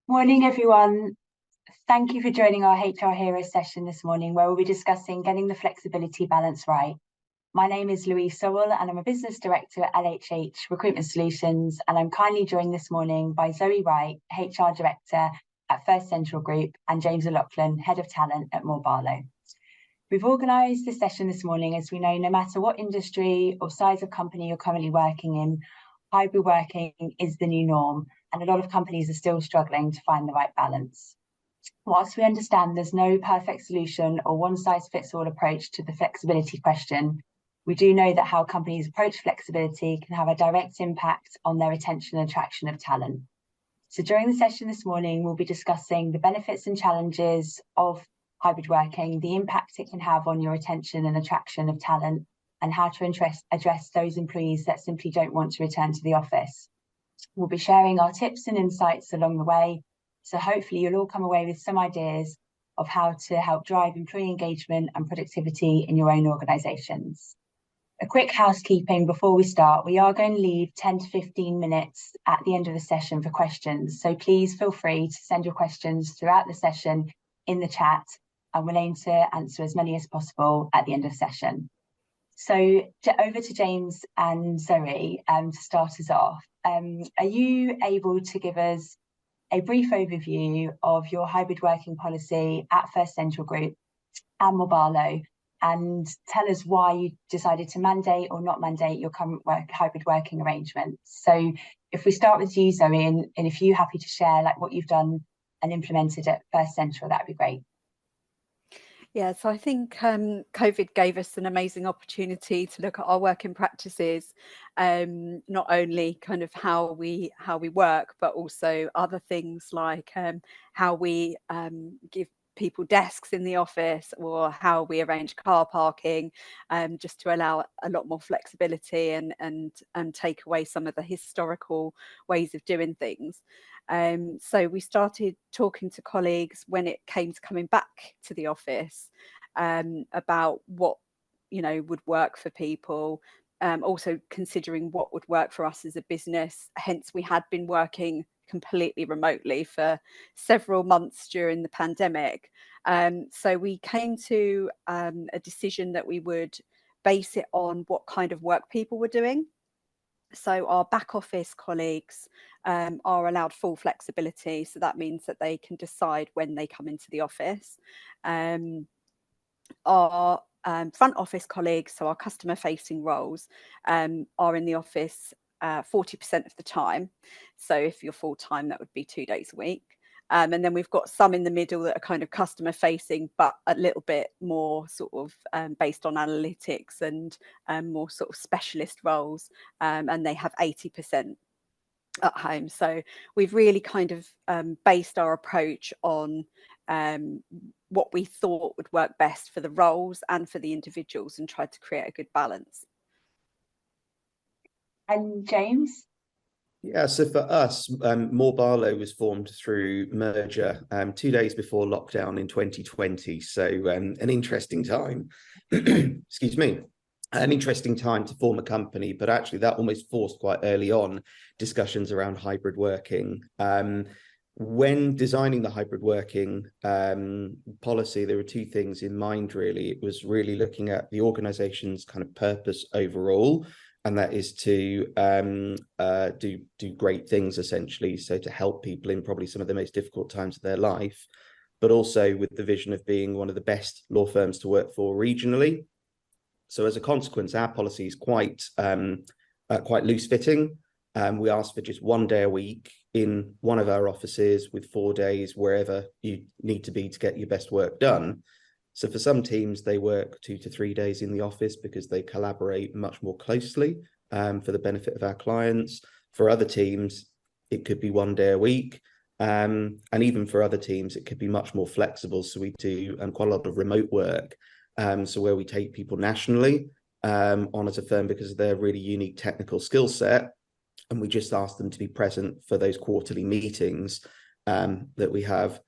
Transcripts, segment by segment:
Morning, everyone. Thank you for joining our HR Heroes session this morning, where we'll be discussing getting the flexibility balance right. My name is Louise Sowell, and I'm a business director at LHH Recruitment Solutions, and I'm kindly joined this morning by Zoe Wright, HR director at First Central Group, and James O'Loughlin, head of talent at Moore Barlow. We've organised this session this morning as we know no matter what industry or size of company you're currently working in, hybrid working is the new norm, and a lot of companies are still struggling to find the right balance. Whilst we understand there's no perfect solution or one-size-fits-all approach to the flexibility question, we do know that how companies approach flexibility can have a direct impact on their retention and attraction of talent. So during the session this morning, we'll be discussing the benefits and challenges of hybrid working, the impact it can have on your retention and attraction of talent, and how to address those employees that simply don't want to return to the office. We'll be sharing our tips and insights along the way, so hopefully you'll all come away with some ideas of how to help drive employee engagement and productivity in your own organisations. A quick housekeeping before we start: we are going to leave 10 to 15 minutes at the end of the session for questions, so please feel free to send your questions throughout the session in the chat, and we'll aim to answer as many as possible at the end of the session. So over to James and Zoe to start us off. Are you able to give us a brief overview of your hybrid working policy at First Central Group and Moore Barlow, and tell us why you decided to mandate or not mandate your current hybrid working arrangements? So if we start with you, Zoe, and if you're happy to share like what you've done and implemented at First Central, that'd be great. Yeah, so I think COVID gave us an amazing opportunity to look at our working practices, not only kind of how we work, but also other things like how we give people desks in the office, or how we arrange car parking, just to allow a lot more flexibility and take away some of the historical ways of doing things. So we started talking to colleagues when it came to coming back to the office, about what would work for people, also considering what would work for us as a business. Hence, we had been working completely remotely for several months during the pandemic. So we came to a decision that we would base it on what kind of work people were doing. So our back office colleagues are allowed full flexibility. So that means that they can decide when they come into the office. Our front office colleagues, so our customer facing roles, are in the office 40% of the time. So if you're full time, that would be 2 days a week. And then we've got some in the middle that are kind of customer facing, but a little bit more sort of based on analytics and more sort of specialist roles, and they have 80% at home. So we've really kind of based our approach on what we thought would work best for the roles and for the individuals, and tried to create a good balance. And James? Yeah, so for us, Moore Barlow was formed through merger 2 days before lockdown in 2020. So an interesting time, excuse me, an interesting time to form a company, but actually that almost forced quite early on discussions around hybrid working. When designing the hybrid working policy, there were two things in mind, really. It was really looking at the organization's kind of purpose overall, and that is to do great things, essentially, so to help people in probably some of the most difficult times of their life, but also with the vision of being one of the best law firms to work for regionally. So as a consequence, our policy is quite loose-fitting. We ask for just 1 day a week in one of our offices, with 4 days wherever you need to be to get your best work done. So for some teams, they work 2 to 3 days in the office because they collaborate much more closely for the benefit of our clients. For other teams, it could be 1 day a week. And even for other teams, it could be much more flexible. So we do quite a lot of remote work. So where we take people nationally on as a firm because of their really unique technical skill set. And we just ask them to be present for those quarterly meetings that we have.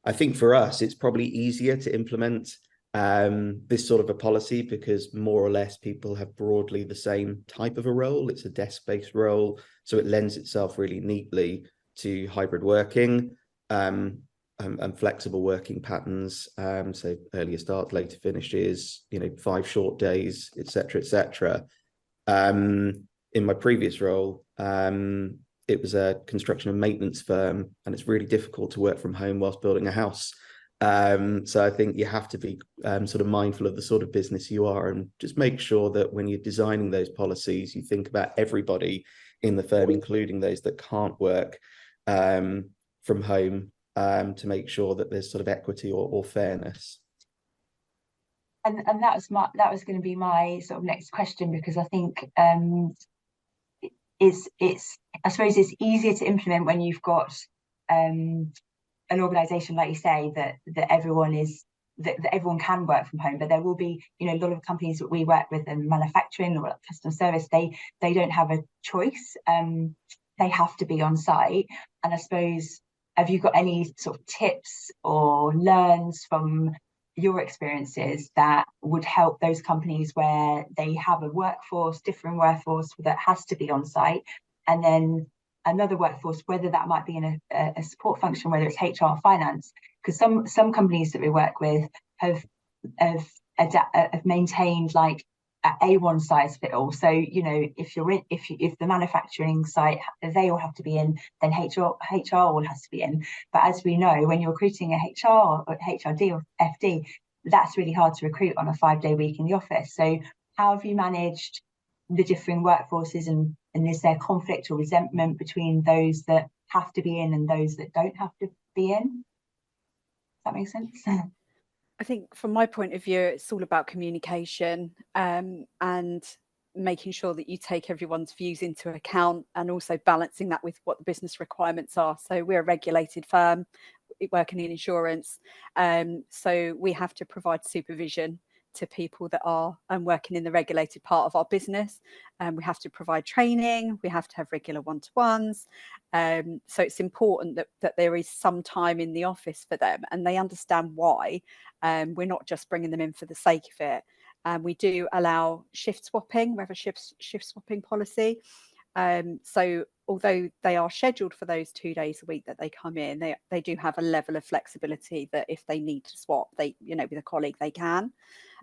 I think for us, it's probably easier to implement this sort of a policy because more or less people have broadly the same type of a role. It's a desk-based role, so it lends itself really neatly to hybrid working. and flexible working patterns, so earlier starts, later finishes, 5 short days, etc., etc. In my previous role, it was a construction and maintenance firm, and it's really difficult to work from home whilst building a house. So I think you have to be sort of mindful of the sort of business you are, and just make sure that when you're designing those policies, you think about everybody in the firm, including those that can't work from home, to make sure that there's sort of equity or fairness. And that was going to be my sort of next question, because I think I suppose it's easier to implement when you've got an organisation, like you say, that everyone can work from home. But there will be, a lot of companies that we work with in manufacturing or customer service, they don't have a choice. They have to be on site. And I suppose, have you got any sort of tips or learns from your experiences that would help those companies where they have a different workforce that has to be on site, and then another workforce, whether that might be in a support function, whether it's HR, finance? Because some companies that we work with have maintained like a one size fit all. So if the manufacturing site, they all have to be in, then HR all has to be in. But as we know, when you're recruiting a HR or HRD or FD, that's really hard to recruit on a 5-day week in the office. So how have you managed the differing workforces, and is there conflict or resentment between those that have to be in and those that don't have to be in? Does that make sense? I think from my point of view, it's all about communication, and making sure that you take everyone's views into account, and also balancing that with what the business requirements are. So we're a regulated firm working in insurance, so we have to provide supervision to people that are working in the regulated part of our business. We have to provide training, we have to have regular one-to-ones. So it's important that there is some time in the office for them, and they understand why. We're not just bringing them in for the sake of it. We do allow shift swapping. We have a shift swapping policy. So although they are scheduled for those 2 days a week that they come in, they do have a level of flexibility that if they need to swap, with a colleague, they can.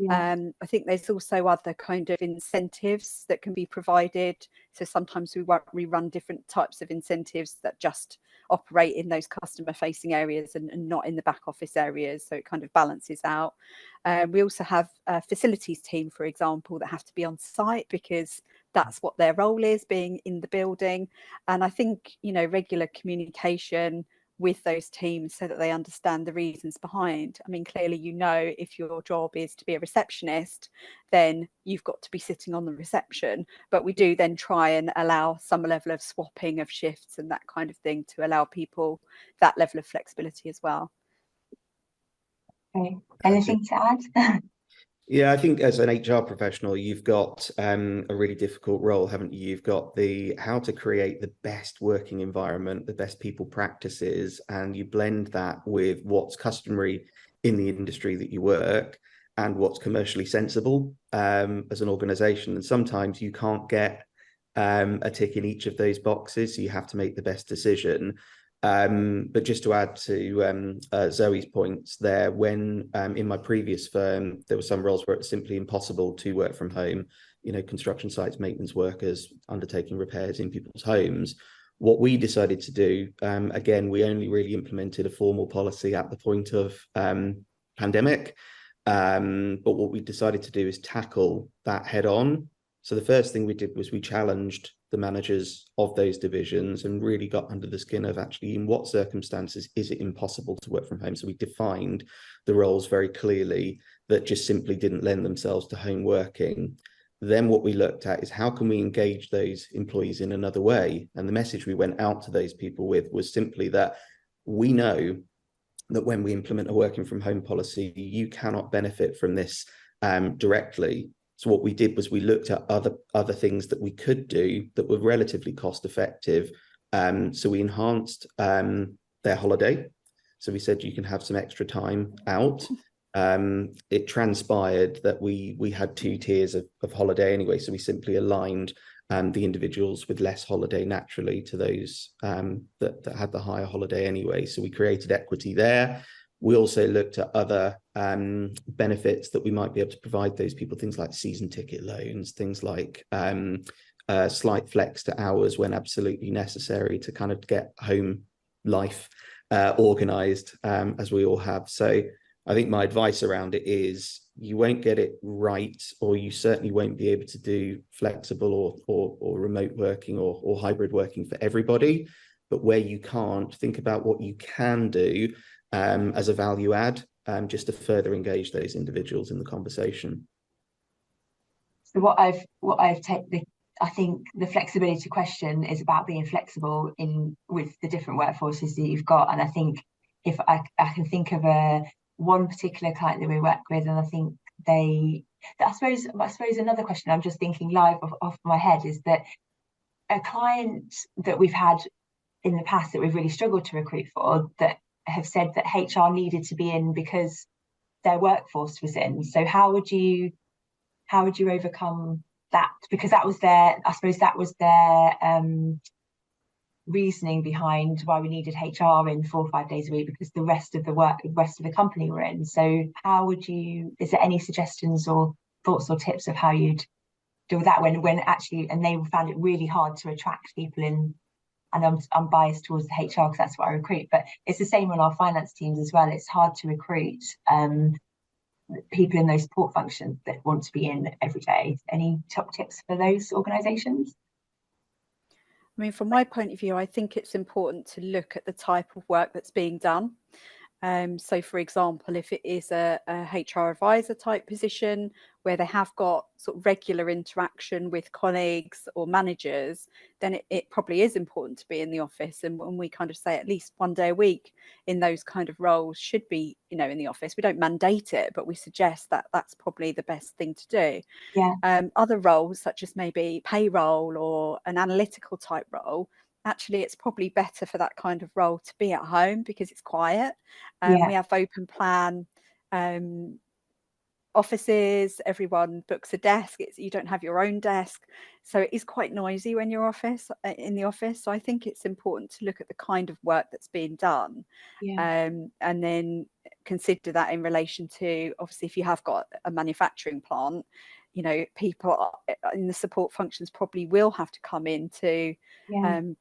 Yeah. I think there's also other kind of incentives that can be provided. So sometimes we run different types of incentives that just operate in those customer facing areas and not in the back office areas. So it kind of balances out. We also have a facilities team, for example, that have to be on site because that's what their role is, being in the building. And I think, regular communication with those teams so that they understand the reasons behind. I mean, clearly, if your job is to be a receptionist, then you've got to be sitting on the reception. But we do then try and allow some level of swapping of shifts and that kind of thing to allow people that level of flexibility as well. Okay. Anything to add? Yeah, I think as an HR professional, you've got a really difficult role, haven't you? You've got how to create the best working environment, the best people practices, and you blend that with what's customary in the industry that you work and what's commercially sensible as an organization. And sometimes you can't get a tick in each of those boxes, so you have to make the best decision. But just to add to Zoe's points there, when in my previous firm, there were some roles where it's simply impossible to work from home, construction sites, maintenance workers, undertaking repairs in people's homes. What we decided to do, again, we only really implemented a formal policy at the point of pandemic. But what we decided to do is tackle that head on. So the first thing we did was we challenged the managers of those divisions and really got under the skin of actually in what circumstances is it impossible to work from home. So we defined the roles very clearly that just simply didn't lend themselves to home working. Then what we looked at is how can we engage those employees in another way? And the message we went out to those people with was simply that we know that when we implement a working from home policy, you cannot benefit from this directly. So what we did was we looked at other things that we could do that were relatively cost effective. So we enhanced their holiday. So we said you can have some extra time out. It transpired that we had 2 tiers of holiday anyway. So we simply aligned the individuals with less holiday naturally to those that had the higher holiday anyway. So we created equity there. We also looked at other benefits that we might be able to provide those people, things like season ticket loans, things like slight flex to hours when absolutely necessary to kind of get home life organized, as we all have. So I think my advice around it is you won't get it right, or you certainly won't be able to do flexible or remote working or hybrid working for everybody. But where you can't, think about what you can do as a value add, just to further engage those individuals in the conversation. So I think the flexibility question is about being flexible with the different workforces that you've got. And I think if I can think of one particular client that we work with, and I think I suppose another question I'm just thinking live off my head is that a client that we've had in the past that we've really struggled to recruit for, that have said that HR needed to be in because their workforce was in. So how would you overcome that? Because that was their reasoning behind why we needed HR in 4 or 5 days a week, because the rest of the company were in. So is there any suggestions or thoughts or tips of how you'd deal with that when actually, and they found it really hard to attract people in? And I'm biased towards the HR because that's what I recruit, but it's the same on our finance teams as well. It's hard to recruit people in those support functions that want to be in every day. Any top tips for those organisations? I mean, from my point of view, I think it's important to look at the type of work that's being done. So, for example, if it is a HR advisor type position where they have got sort of regular interaction with colleagues or managers, then it probably is important to be in the office. And when we kind of say at least 1 day a week in those kind of roles should be, in the office, we don't mandate it, but we suggest that that's probably the best thing to do. Yeah. Other roles, such as maybe payroll or an analytical type role, actually it's probably better for that kind of role to be at home because it's quiet. We have open plan offices, everyone books a desk. You don't have your own desk, so it is quite noisy when you're in the office. So I think it's important to look at the kind of work that's being done, and then consider that in relation to, obviously, if you have got a manufacturing plant, people in the support functions probably will have to come in to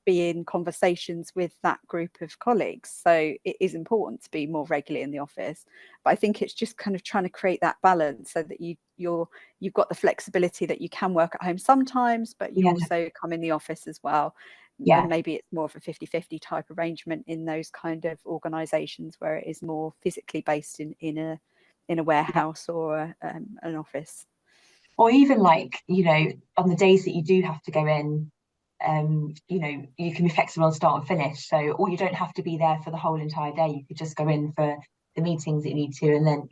be in conversations with that group of colleagues. So it is important to be more regularly in the office. But I think it's just kind of trying to create that balance so that you've got the flexibility that you can work at home sometimes, but you also come in the office as well. And maybe it's more of a 50-50 type arrangement in those kind of organisations where it is more physically based in a warehouse or an office. Or even on the days that you do have to go in, you can be flexible on start and finish. So, or you don't have to be there for the whole entire day. You could just go in for the meetings that you need to, and then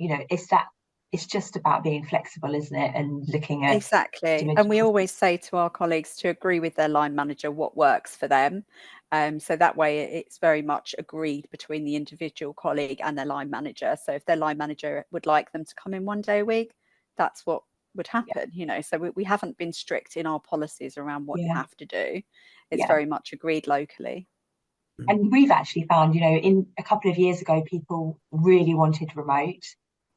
it's just about being flexible, isn't it? And looking at exactly. And we always say to our colleagues to agree with their line manager what works for them. So that way it's very much agreed between the individual colleague and their line manager. So if their line manager would like them to come in 1 day a week, that's what would happen. So we haven't been strict in our policies around what you have to do. It's very much agreed locally. And we've actually found, in a couple of years ago, people really wanted remote,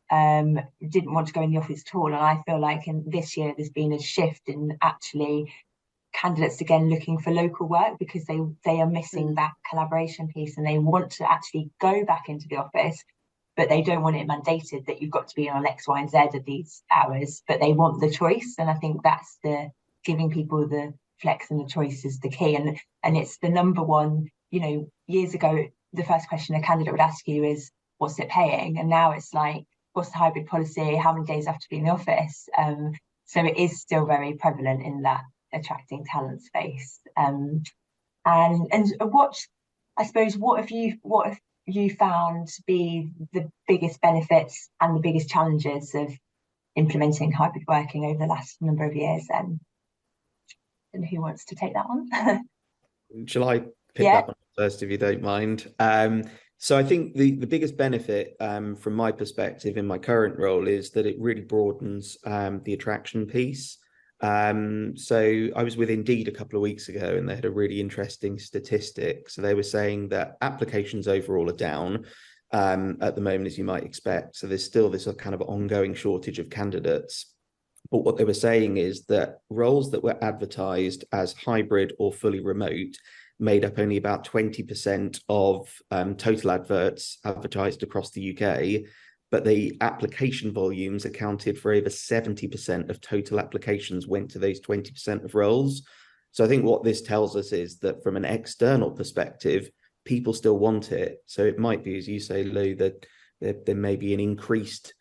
didn't want to go in the office at all. And I feel like in this year there's been a shift in actually candidates again looking for local work because they are missing that collaboration piece, and they want to actually go back into the office, but they don't want it mandated that you've got to be on X, Y, and Z at these hours, but they want the choice. And I think that's giving people the flex and the choice is the key. And it's the number one, years ago, the first question a candidate would ask you is, what's it paying? And now it's like, what's the hybrid policy? How many days have to be in the office? So it is still very prevalent in that attracting talent space. And what have you found to be the biggest benefits and the biggest challenges of implementing hybrid working over the last number of years? And who wants to take that one? Shall I pick that one first, if you don't mind? So I think the biggest benefit from my perspective in my current role is that it really broadens the attraction piece. So I was with Indeed a couple of weeks ago, and they had a really interesting statistic. So they were saying that applications overall are down at the moment, as you might expect. So there's still this kind of ongoing shortage of candidates. But what they were saying is that roles that were advertised as hybrid or fully remote made up only about 20% of total adverts advertised across the UK, but the application volumes accounted for over 70% of total applications went to those 20% of roles. So I think what this tells us is that from an external perspective, people still want it. So it might be, as you say, Lou, that there may be an increased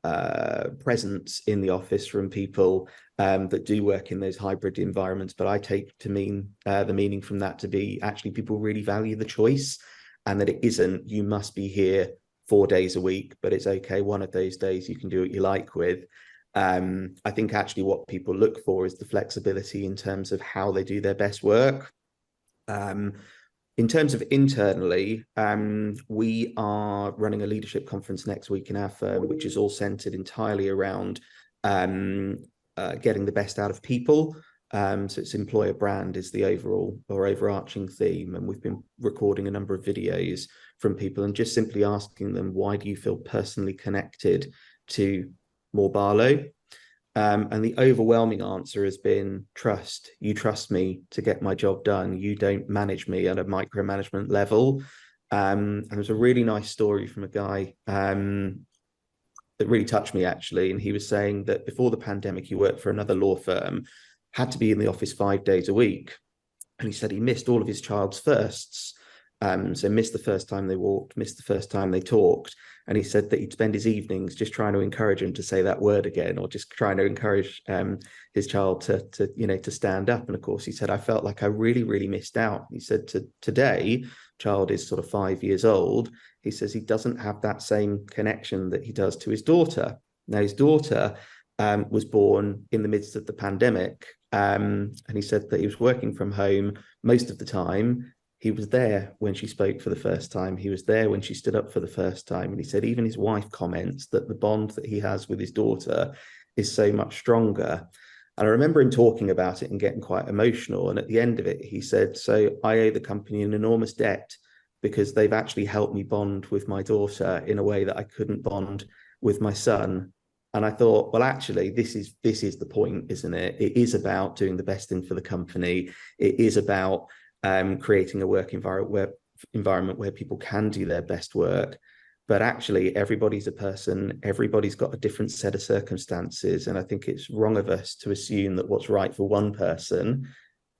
presence in the office from people that do work in those hybrid environments, but I take to mean the meaning from that to be actually people really value the choice, and that it isn't you must be here 4 days a week, but it's okay, one of those days you can do what you like with. I think actually what people look for is the flexibility in terms of how they do their best work. In terms of internally, we are running a leadership conference next week in our firm, which is all centered entirely around getting the best out of people. So it's employer brand is the overall or overarching theme. And we've been recording a number of videos from people and just simply asking them, why do you feel personally connected to More Barlow? And the overwhelming answer has been trust. You trust me to get my job done. You don't manage me at a micromanagement level. And it was a really nice story from a guy that really touched me, actually. And he was saying that before the pandemic, he worked for another law firm, had to be in the office 5 days a week. And he said he missed all of his child's firsts. So missed the first time they walked, missed the first time they talked. And he said that he'd spend his evenings just trying to encourage him to say that word again, or just trying to encourage his child to stand up. And of course, he said, I felt like I really, really missed out. He said today, child is sort of 5 years old. He says he doesn't have that same connection that he does to his daughter. Now, his daughter was born in the midst of the pandemic. And he said that he was working from home most of the time. He was there when she spoke for the first time. He was there when she stood up for the first time. And he said even his wife comments that the bond that he has with his daughter is so much stronger. And I remember him talking about it and getting quite emotional. And at the end of it, he said, so I owe the company an enormous debt because they've actually helped me bond with my daughter in a way that I couldn't bond with my son. And I thought, well, actually, this is the point, isn't it? It is about doing the best thing for the company. It is about creating a work environment where people can do their best work. But actually, everybody's a person, everybody's got a different set of circumstances. And I think it's wrong of us to assume that what's right for one person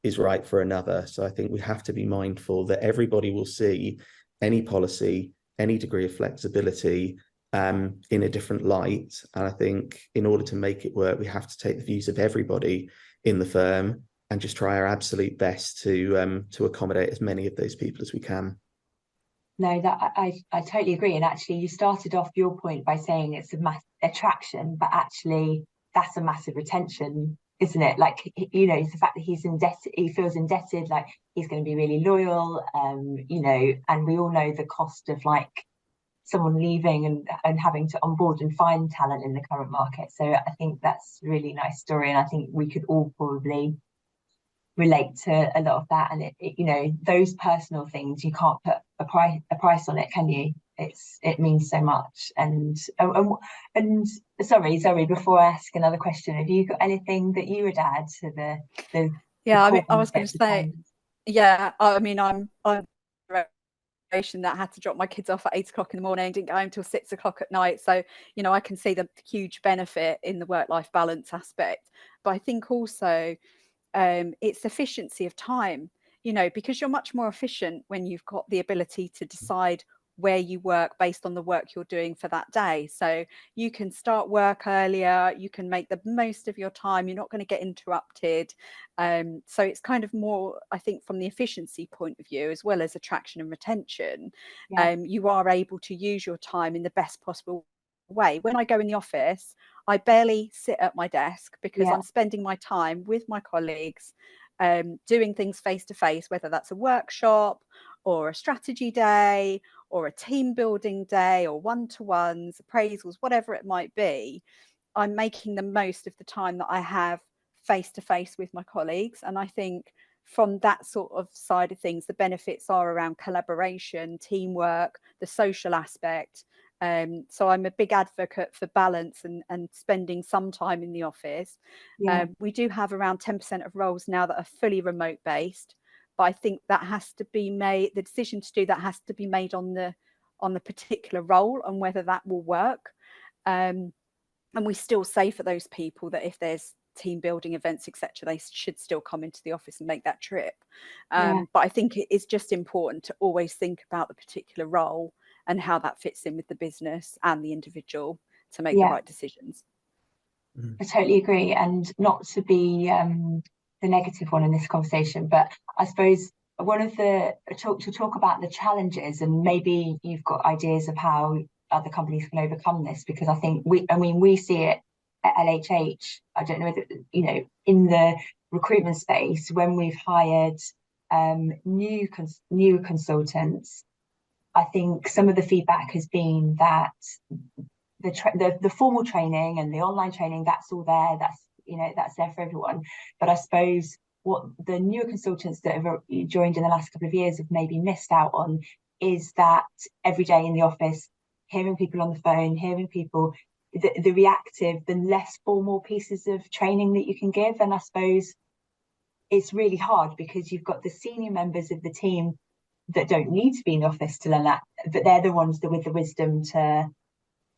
is right for another. So I think we have to be mindful that everybody will see any policy, any degree of flexibility in a different light. And I think in order to make it work, we have to take the views of everybody in the firm and just try our absolute best to accommodate as many of those people as we can. No, that I totally agree. And actually, you started off your point by saying it's a mass attraction, but actually that's a massive retention, isn't it? Like, you know, the fact that he's indebted, he feels indebted, like he's going to be really loyal, you know, and we all know the cost of like someone leaving and having to onboard and find talent in the current market. So I think that's a really nice story. And I think we could all probably relate to a lot of that. And it you know, those personal things, you can't put a price on it, can you? It means so much. And sorry, before I ask another question, have you got anything that you would add to the yeah, I mean, I was going to say, yeah, I mean, I'm that had to drop my kids off at 8 o'clock in the morning, didn't go home till 6 o'clock at night. So, you know, I can see the huge benefit in the work-life balance aspect. But I think also it's efficiency of time, you know, because you're much more efficient when you've got the ability to decide where you work based on the work you're doing for that day. So you can start work earlier, you can make the most of your time, you're not going to get interrupted. So it's kind of more, I think, from the efficiency point of view, as well as attraction and retention, you are able to use your time in the best possible way. When I go in the office, I barely sit at my desk because I'm spending my time with my colleagues, doing things face to face, whether that's a workshop or a strategy day or a team building day or one-to-ones, appraisals, whatever it might be. I'm making the most of the time that I have face to face with my colleagues. And I think from that sort of side of things, the benefits are around collaboration, teamwork, the social aspect. So I'm a big advocate for balance and spending some time in the office. Yeah, We do have around 10% of roles now that are fully remote based, but I think that has to be made, the decision to do that has to be made on the particular role and whether that will work. And we still say for those people that if there's team building events, etc., they should still come into the office and make that trip. yeah, But I think it is just important to always think about the particular role and how that fits in with the business and the individual to make the yeah. right decisions. I totally agree, and not to be the negative one in this conversation, but I suppose one of the to talk about the challenges, and maybe you've got ideas of how other companies can overcome this, because I think we see it at LHH. I don't know whether, you know, in the recruitment space, when we've hired new consultants, I think some of the feedback has been that the formal training and the online training, that's all there, that's, you know, that's there for everyone. But I suppose what the newer consultants that have joined in the last couple of years have maybe missed out on is that every day in the office, hearing people on the phone, hearing people, the reactive, the less formal pieces of training that you can give. And I suppose it's really hard because you've got the senior members of the team that don't need to be in the office to learn that, but they're the ones that with the wisdom to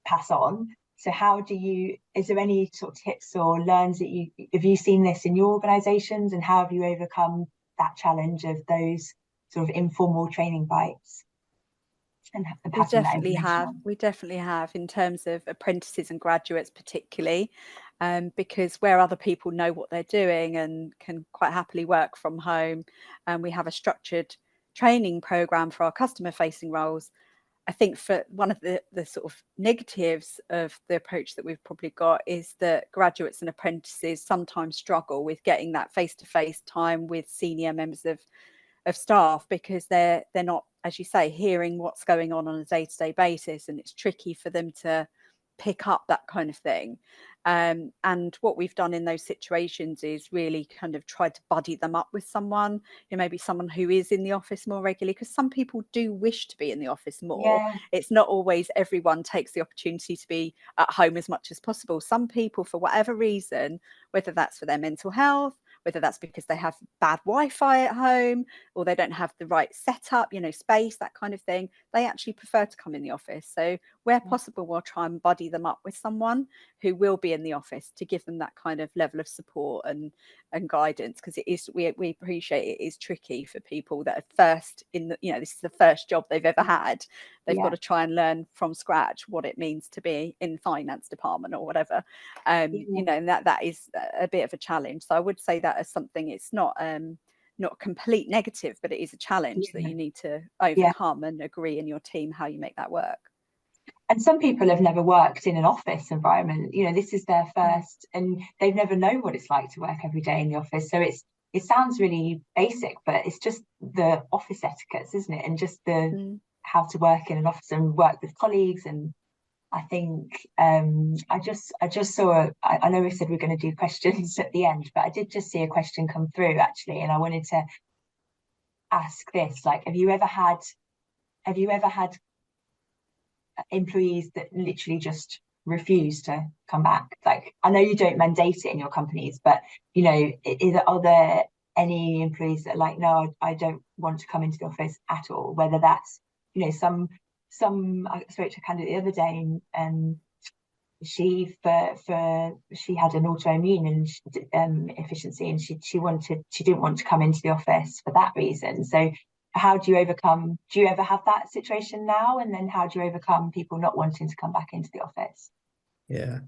pass on. So how do you, is there any sort of tips or learns that have you seen this in your organizations, and how have you overcome that challenge of those sort of informal training bites and passing that information on? We definitely have in terms of apprentices and graduates particularly, because where other people know what they're doing and can quite happily work from home, and we have a structured training program for our customer facing roles. I think for one of the sort of negatives of the approach that we've probably got is that graduates and apprentices sometimes struggle with getting that face-to-face time with senior members of staff, because they're not, as you say, hearing what's going on a day-to-day basis, and it's tricky for them to pick up that kind of thing. And what we've done in those situations is really kind of tried to buddy them up with someone, you know, maybe someone who is in the office more regularly, because some people do wish to be in the office more. Yeah. It's not always everyone takes the opportunity to be at home as much as possible. Some people, for whatever reason, whether that's for their mental health, whether that's because they have bad Wi-Fi at home or they don't have the right setup, you know, space, that kind of thing, they actually prefer to come in the office. So where possible, we'll try and buddy them up with someone who will be in the office to give them that kind of level of support and guidance, because it is, we appreciate it is tricky for people that are first in the, you know, this is the first job they've ever had. They've got to try and learn from scratch what it means to be in finance department or whatever. You know, and that is a bit of a challenge. So I would say that as something, it's not not complete negative, but it is a challenge that you need to overcome and agree in your team how you make that work. And some people have never worked in an office environment, you know, this is their first, and they've never known what it's like to work every day in the office. So it sounds really basic, but it's just the office etiquettes, isn't it? And just the how to work in an office and work with colleagues. And I think I just saw I know we said we're going to do questions at the end, but I did just see a question come through actually, and I wanted to ask this, like, have you ever had employees that literally just refuse to come back? Like, I know you don't mandate it in your companies, but, you know, are there any employees that are like, no, I don't want to come into the office at all? Whether that's, you know, some I spoke to a candidate the other day, and she had an autoimmune and efficiency, and she didn't want to come into the office for that reason. So how do you overcome, do you ever have that situation now? And then how do you overcome people not wanting to come back into the office? Yeah,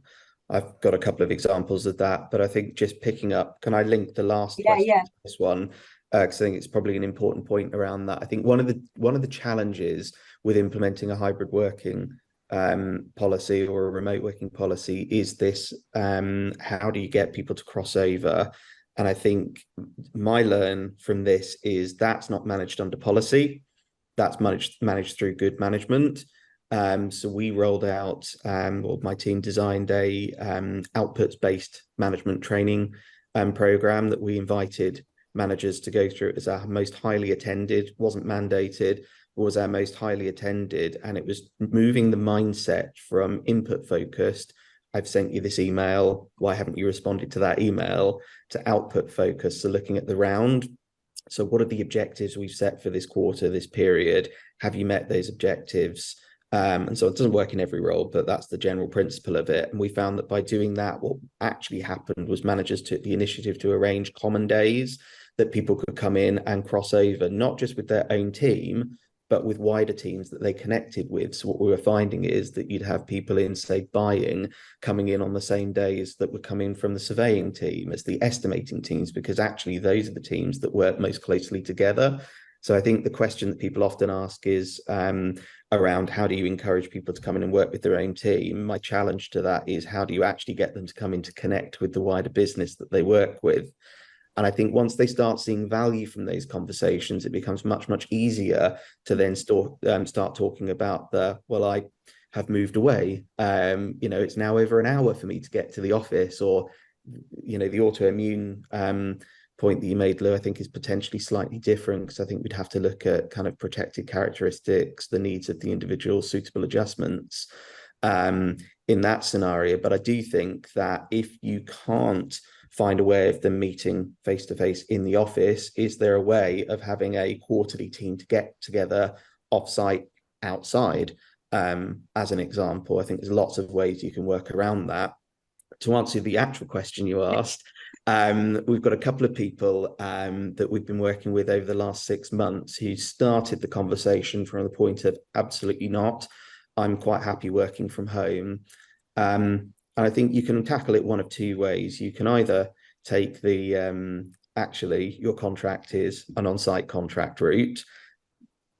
I've got a couple of examples of that, but I think just picking up, can I link the last question to this one? Because I think it's probably an important point around that. I think one of the challenges with implementing a hybrid working policy or a remote working policy is this: how do you get people to cross over? And I think my learn from this is that's not managed under policy, that's managed through good management. So we rolled out, or my team designed a outputs-based management training program that we invited managers to go through. It was our most highly attended, wasn't mandated, was our most highly attended, and it was moving the mindset from input focused, I've sent you this email, why haven't you responded to that email, to output focused, so looking at the round. So what are the objectives we've set for this quarter, this period? Have you met those objectives? And so it doesn't work in every role, but that's the general principle of it. And we found that by doing that, what actually happened was managers took the initiative to arrange common days that people could come in and cross over, not just with their own team, but with wider teams that they connected with. So what we were finding is that you'd have people in, say, buying coming in on the same days that were coming from the surveying team as the estimating teams, because actually those are the teams that work most closely together. So I think the question that people often ask is around how do you encourage people to come in and work with their own team? My challenge to that is how do you actually get them to come in to connect with the wider business that they work with? And I think once they start seeing value from those conversations, it becomes much, much easier to then start talking about well, I have moved away. It's now over an hour for me to get to the office, or, the autoimmune point that you made, Lou, I think is potentially slightly different, because I think we'd have to look at kind of protected characteristics, the needs of the individual, suitable adjustments in that scenario. But I do think that if you can't find a way of them meeting face to face in the office, is there a way of having a quarterly team to get together offsite, outside? As an example, I think there's lots of ways you can work around that. To answer the actual question you asked, we've got a couple of people that we've been working with over the last 6 months who started the conversation from the point of absolutely not, I'm quite happy working from home. And I think you can tackle it one of two ways. You can either take the actually your contract is an on-site contract route.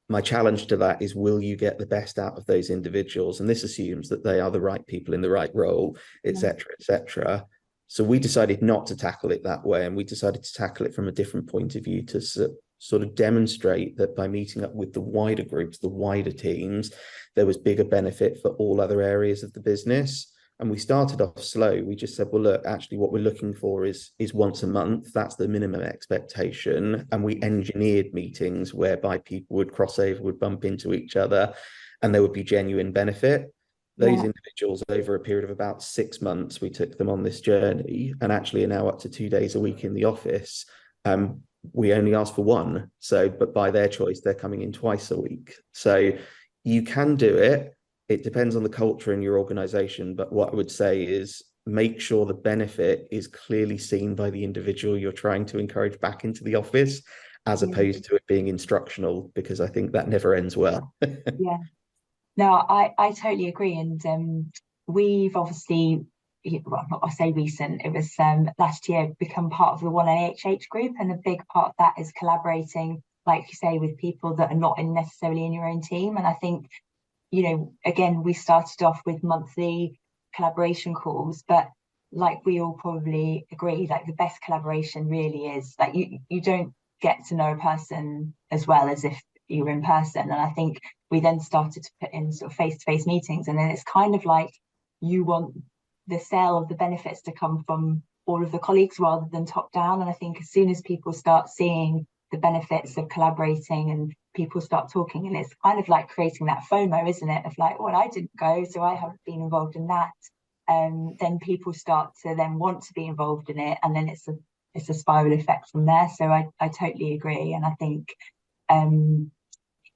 My challenge to that is, will you get the best out of those individuals? And this assumes that they are the right people in the right role, etc., etc. So we decided not to tackle it that way, and we decided to tackle it from a different point of view, to sort of demonstrate that by meeting up with the wider groups, the wider teams, there was bigger benefit for all other areas of the business. And we started off slow. We just said, well, look, actually what we're looking for is once a month. That's the minimum expectation. And we engineered meetings whereby people would cross over, would bump into each other, and there would be genuine benefit. Those individuals, over a period of about 6 months, we took them on this journey, and actually are now up to 2 days a week in the office. We only asked for one. So, but by their choice, they're coming in twice a week. So you can do it. It depends on the culture in your organization, but what I would say is make sure the benefit is clearly seen by the individual you're trying to encourage back into the office, as opposed to it being instructional, because I think that never ends well. Yeah, no, I totally agree. And we've obviously, well, I say recent, it was last year, become part of the One LHH group, and a big part of that is collaborating, like you say, with people that are not necessarily in your own team. And I think, again, we started off with monthly collaboration calls, but like we all probably agree, like the best collaboration really is like you don't get to know a person as well as if you were in person. And I think we then started to put in sort of face-to-face meetings, and then it's kind of like you want the sale of the benefits to come from all of the colleagues rather than top down. And I think as soon as people start seeing the benefits of collaborating and people start talking, and it's kind of like creating that FOMO, isn't it, of like, well, I didn't go, so I haven't been involved in that. Then people start to then want to be involved in it, and then it's a spiral effect from there. So I totally agree. And I think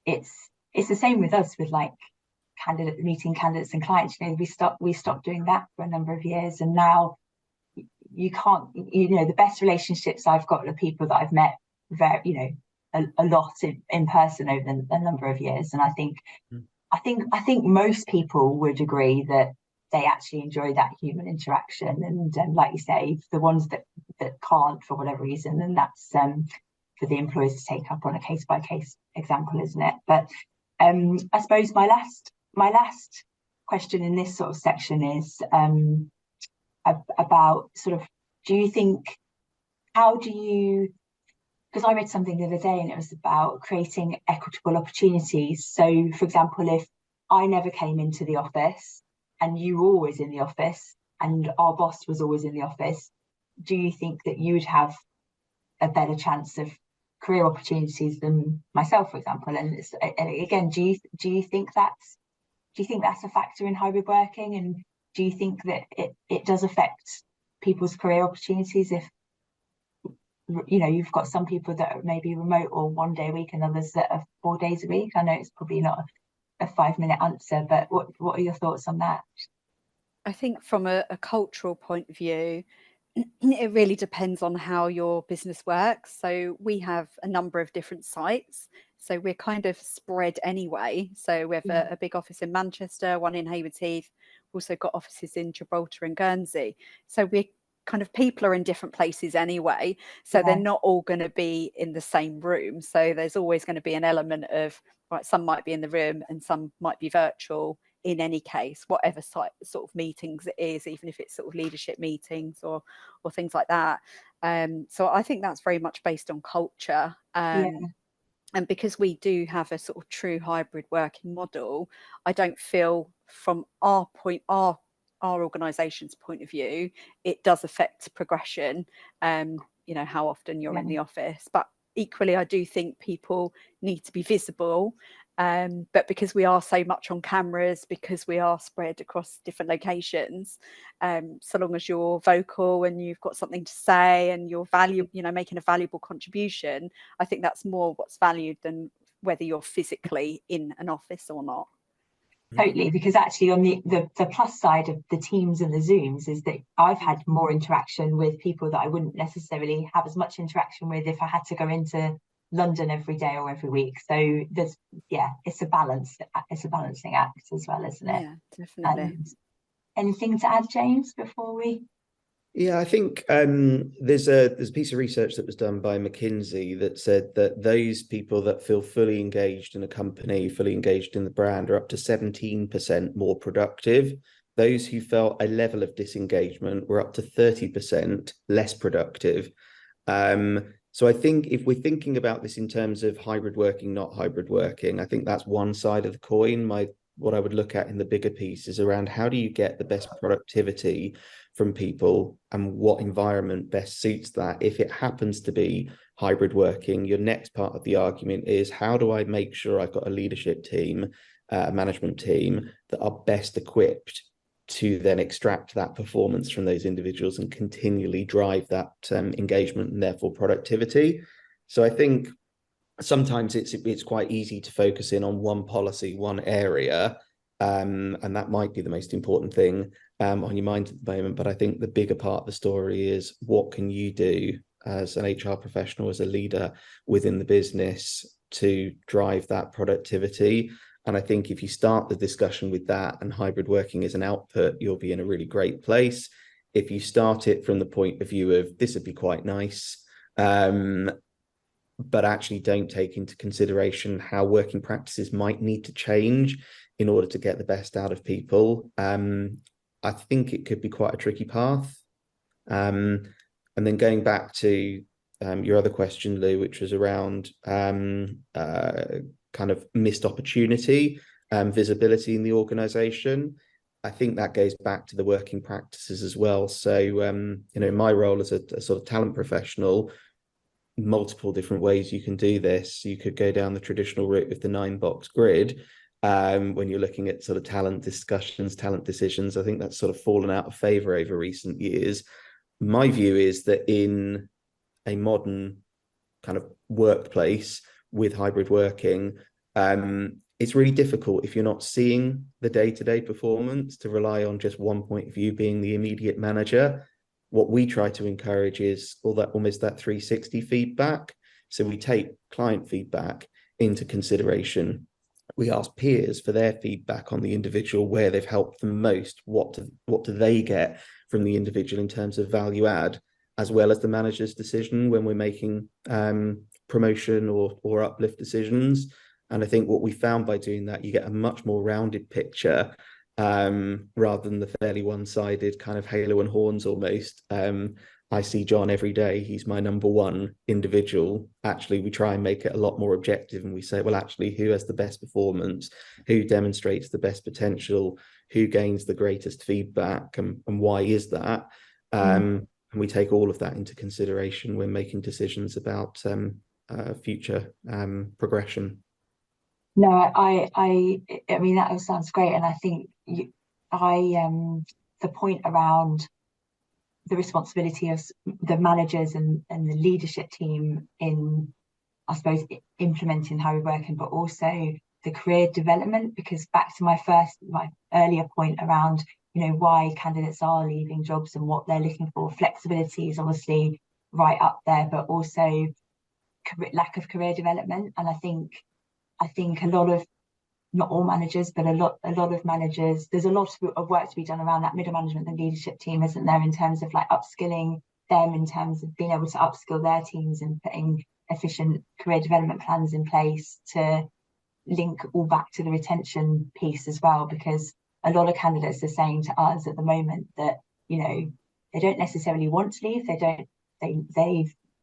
it's the same with us, with like meeting candidates and clients. We stopped doing that for a number of years, and now you can't, the best relationships I've got are people that I've met very, a lot in person over a number of years. And I think most people would agree that they actually enjoy that human interaction. And like you say, the ones that can't for whatever reason, then that's for the employers to take up on a case by case example, isn't it? But I suppose my last question in this sort of section is about sort of, do you think, because I read something the other day and it was about creating equitable opportunities. So, for example, if I never came into the office and you were always in the office and our boss was always in the office, do you think that you would have a better chance of career opportunities than myself, for example? And again, do you think that's a factor in hybrid working? And do you think that it does affect people's career opportunities if, you know, you've got some people that are maybe remote or 1 day a week and others that are 4 days a week? I know it's probably not a 5-minute answer, but what are your thoughts on that? I think from a cultural point of view, it really depends on how your business works. So we have a number of different sites. So we're kind of spread anyway. So we have a big office in Manchester, one in Haywards Heath, also got offices in Gibraltar and Guernsey. So we're kind of, people are in different places anyway. So they're not all going to be in the same room. So there's always going to be an element of, right, some might be in the room and some might be virtual in any case, whatever sort of meetings it is, even if it's sort of leadership meetings or things like that. So I think that's very much based on culture. And because we do have a sort of true hybrid working model, I don't feel from our organisation's point of view, it does affect progression, you know, how often you're in the office. But equally, I do think people need to be visible. But because we are so much on cameras, because we are spread across different locations, so long as you're vocal and you've got something to say and you're you know, making a valuable contribution, I think that's more what's valued than whether you're physically in an office or not. Totally, because actually on the plus side of the Teams and the Zooms is that I've had more interaction with people that I wouldn't necessarily have as much interaction with if I had to go into London every day or every week. So there's, it's a balancing act as well, isn't it? Yeah, definitely. Anything to add, James, before we? Yeah, I think there's a piece of research that was done by McKinsey that said that those people that feel fully engaged in a company, fully engaged in the brand, are up to 17% more productive. Those who felt a level of disengagement were up to 30% less productive. So I think if we're thinking about this in terms of hybrid working, not hybrid working, I think that's one side of the coin. What I would look at in the bigger piece is around how do you get the best productivity from people and what environment best suits that. If it happens to be hybrid working, your next part of the argument is how do I make sure I've got a leadership team, a management team that are best equipped to then extract that performance from those individuals and continually drive that engagement and therefore productivity. So I think sometimes it's quite easy to focus in on one policy, one area, and that might be the most important thing on your mind at the moment. But I think the bigger part of the story is what can you do as an HR professional, as a leader within the business to drive that productivity. And I think if you start the discussion with that and hybrid working is an output, you'll be in a really great place. If you start it from the point of view of this would be quite nice, but actually don't take into consideration how working practices might need to change in order to get the best out of people, I think it could be quite a tricky path. And then going back to your other question, Lou, which was around kind of missed opportunity, visibility in the organization. I think that goes back to the working practices as well. So, you know, in my role as a sort of talent professional, multiple different ways you can do this. You could go down the traditional route with the 9-box grid when you're looking at sort of talent discussions, talent decisions. I think that's sort of fallen out of favor over recent years. My view is that in a modern kind of workplace with hybrid working, it's really difficult if you're not seeing the day-to-day performance to rely on just one point of view being the immediate manager. What we try to encourage is almost that 360 feedback. So we take client feedback into consideration. We ask peers for their feedback on the individual, where they've helped them most. What do they get from the individual in terms of value add, as well as the manager's decision when we're making promotion or uplift decisions. And I think what we found by doing that, you get a much more rounded picture rather than the fairly one-sided kind of halo and horns almost I see John every day, he's my number one individual. Actually, we try and make it a lot more objective, and we say, well, actually, who has the best performance, who demonstrates the best potential, who gains the greatest feedback, and why is that? And we take all of that into consideration when making decisions about future progression. No, I mean, that all sounds great, and I think the point around the responsibility of the managers and the leadership team in, I suppose, implementing how we're working, but also the career development, because back to my earlier point around, why candidates are leaving jobs and what they're looking for, flexibility is obviously right up there, but also lack of career development. And I think a lot of, not all managers, but a lot of managers, there's a lot of work to be done around that middle management and leadership team, isn't there, in terms of like upskilling them, in terms of being able to upskill their teams and putting efficient career development plans in place to link all back to the retention piece as well, because a lot of candidates are saying to us at the moment that, they don't necessarily want to leave,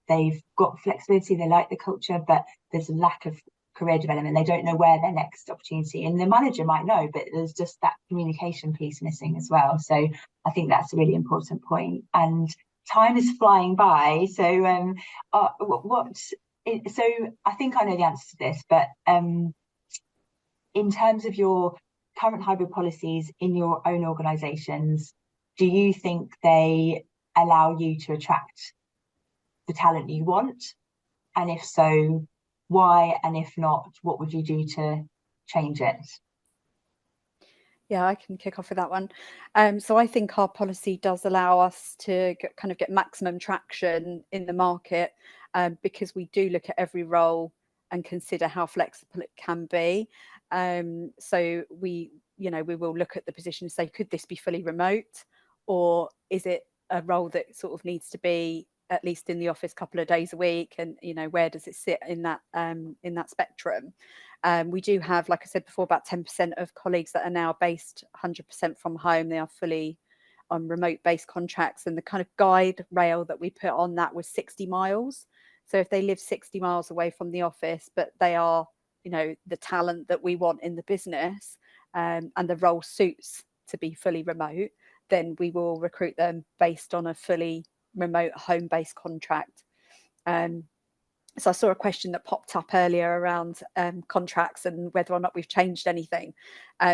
they've got flexibility, they like the culture, but there's a lack of career development. They don't know where their next opportunity, and the manager might know, but there's just that communication piece missing as well. So I think that's a really important point. And time is flying by. So so I think I know the answer to this, but in terms of your current hybrid policies in your own organizations, do you think they allow you to attract the talent you want? And if so, why? And if not, what would you do to change it? Yeah, I can kick off with that one. So I think our policy does allow us to get maximum traction in the market, because we do look at every role and consider how flexible it can be. So we will look at the position and say, could this be fully remote, or is it a role that sort of needs to be at least in the office a couple of days a week, and where does it sit in that spectrum? We do have, like I said before, about 10% of colleagues that are now based 100% from home. They are fully on remote based contracts, and the kind of guide rail that we put on that was 60 miles. So if they live 60 miles away from the office, but they are the talent that we want in the business, and the role suits to be fully remote, then we will recruit them based on a fully remote home-based contract. So I saw a question that popped up earlier around contracts and whether or not we've changed anything.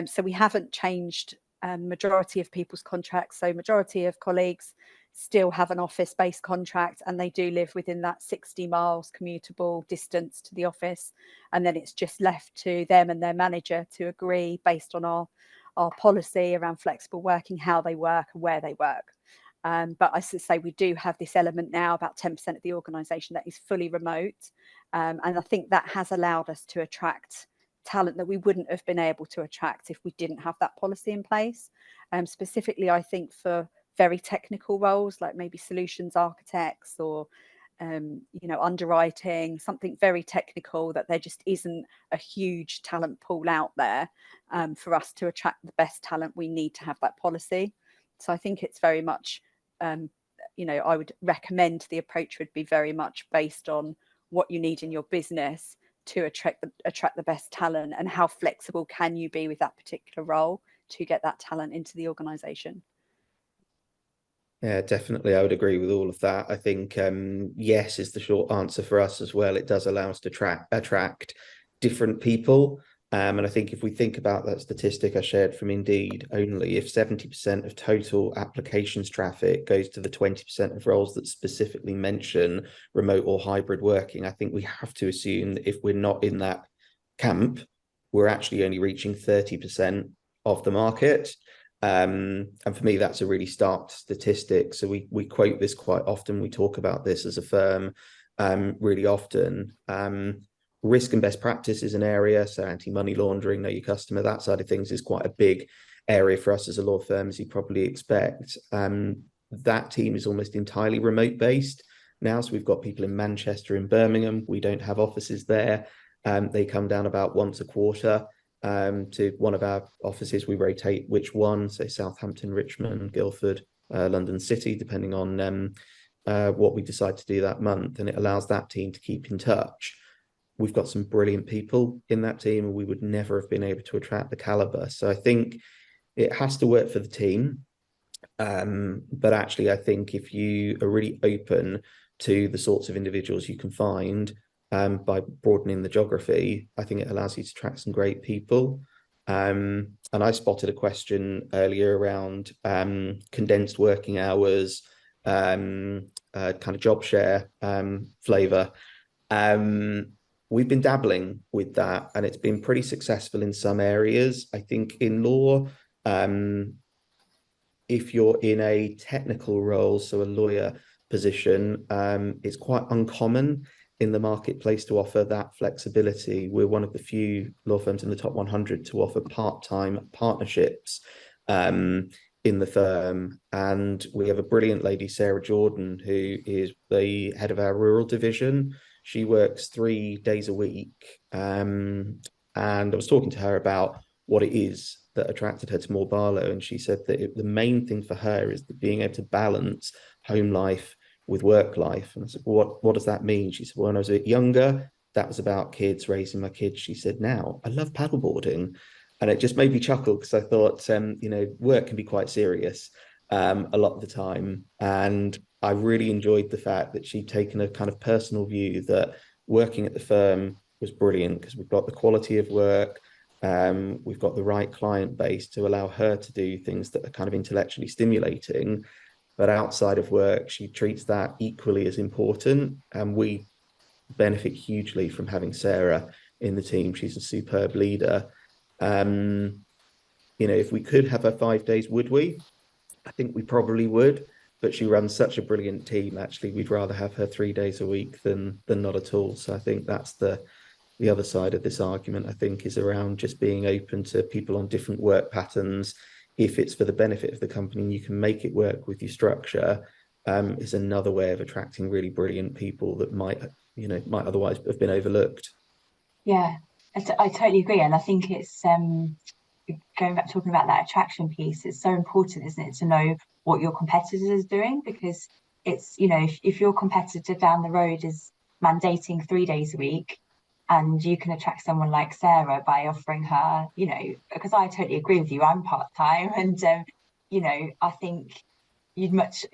So we haven't changed majority of people's contracts. So majority of colleagues still have an office-based contract, and they do live within that 60 miles commutable distance to the office. And then it's just left to them and their manager to agree based on our policy around flexible working, how they work and where they work. But I should say we do have this element now, about 10% of the organisation that is fully remote. And I think that has allowed us to attract talent that we wouldn't have been able to attract if we didn't have that policy in place. Specifically, I think for very technical roles, like maybe solutions architects or underwriting, something very technical, that there just isn't a huge talent pool out there for us to attract the best talent. We need to have that policy. So I think it's very much, I would recommend the approach would be very much based on what you need in your business to attract the best talent, and how flexible can you be with that particular role to get that talent into the organisation. Yeah, definitely. I would agree with all of that. I think yes is the short answer for us as well. It does allow us to attract different people. And I think if we think about that statistic I shared from Indeed, only if 70% of total applications traffic goes to the 20% of roles that specifically mention remote or hybrid working, I think we have to assume that if we're not in that camp, we're actually only reaching 30% of the market. And for me, that's a really stark statistic. So we quote this quite often. We talk about this as a firm really often. Risk and best practice is an area. So anti-money laundering, know your customer, that side of things is quite a big area for us as a law firm, as you probably expect. That team is almost entirely remote based now. So we've got people in Manchester and Birmingham. We don't have offices there. They come down about once a quarter to one of our offices. We rotate which one, so Southampton, Richmond, Guildford, London City, depending on what we decide to do that month, and it allows that team to keep in touch. We've got some brilliant people in that team, and we would never have been able to attract the caliber. So I think it has to work for the team. But actually, I think if you are really open to the sorts of individuals you can find by broadening the geography, I think it allows you to attract some great people. And I spotted a question earlier around condensed working hours, kind of job share flavor. We've been dabbling with that, and it's been pretty successful in some areas. I think in law, if you're in a technical role, so a lawyer position, it's quite uncommon in the marketplace to offer that flexibility. We're one of the few law firms in the top 100 to offer part-time partnerships in the firm. And we have a brilliant lady, Sarah Jordan, who is the head of our rural division. She works 3 days a week. And I was talking to her about what it is that attracted her to Moore Barlow, and she said that the main thing for her is that being able to balance home life with work life. And I said, well, what does that mean? She said, well, when I was a bit younger, that was about kids, raising my kids. She said, now I love paddleboarding. And it just made me chuckle, because I thought, work can be quite serious a lot of the time. And I really enjoyed the fact that she'd taken a kind of personal view that working at the firm was brilliant, because we've got the quality of work, we've got the right client base to allow her to do things that are kind of intellectually stimulating. But outside of work, she treats that equally as important. And we benefit hugely from having Sarah in the team. She's a superb leader. If we could have her 5 days, would we? I think we probably would. But she runs such a brilliant team. Actually, we'd rather have her 3 days a week than not at all. So I think that's the other side of this argument, I think, is around just being open to people on different work patterns. If it's for the benefit of the company and you can make it work with your structure, is another way of attracting really brilliant people that might otherwise have been overlooked. Yeah, I totally agree. And I think it's going back talking about that attraction piece, it's so important, isn't it, to know what your competitors are doing, because it's, if your competitor down the road is mandating 3 days a week, and you can attract someone like Sarah by offering her, because I totally agree with you, I'm part-time, and I think you'd much